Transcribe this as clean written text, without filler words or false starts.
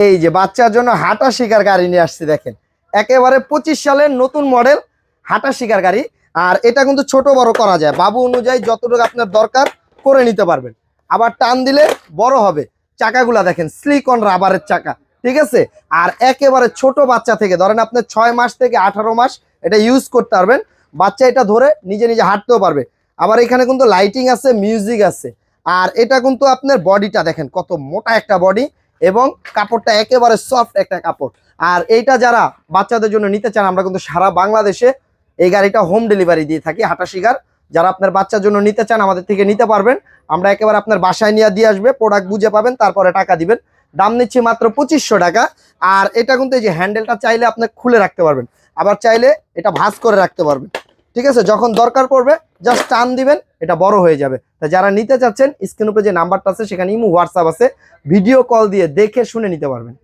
এই যে বাচ্চার জন্য হাঁটা শিকার গাড়ি নিয়ে আসছি, দেখেন একেবারে 25 সালের নতুন মডেল হাঁটা শিকার গাড়ি। আর এটা কিন্তু ছোট বড় করা যায়, বাবু অনুযায়ী যতটুকু আপনার দরকার করে নিতে পারবেন। আবার টান দিলে বড় হবে। চাকাগুলা দেখেন সিলিকন রাবারের চাকা, ঠিক আছে। আর একেবারে ছোট বাচ্চা থেকে ধরেন আপনার 6 মাস থেকে 18 মাস এটা ইউজ করতে পারবেন। বাচ্চা এটা ধরে নিজে নিজে হাঁটতেও পারবে। আবার এখানে কিন্তু লাইটিং আছে, মিউজিক আছে। আর এটা কিন্তু আপনার বডিটা দেখেন কত মোটা একটা বডি, এবং কাপড়টা একেবারে সফট একটা কাপড়। আর এইটা যারা বাচ্চাদের জন্য নিতে চান, আমরা কিন্তু সারা বাংলাদেশে এই গাড়িটা হোম ডেলিভারি দিয়ে থাকি। হাঁটা শিকার যারা আপনার বাচ্চার জন্য নিতে চান আমাদের থেকে নিতে পারবেন। আমরা একেবারে আপনার বাসায় নিয়ে দিয়ে আসবে, প্রোডাক্ট বুঝে পাবেন, তারপরে টাকা দিবেন। দাম নিচ্ছি মাত্র 2500 টাকা। আর এটা কিন্তু এই যে হ্যান্ডেলটা চাইলে আপনি খুলে রাখতে পারবেন, আবার চাইলে এটা ভাঁজ করে রাখতে পারবেন, ঠিক আছে। যখন দরকার পড়বে জাস্ট টান দিবেন, এটা বড় হয়ে যাবে। তা যারা নিতে চাচ্ছেন স্ক্রিন উপরে যে নাম্বারটা আছে সেখানে ইমো হোয়াটসঅ্যাপ আছে, ভিডিও কল দিয়ে দেখে শুনে নিতে পারবেন।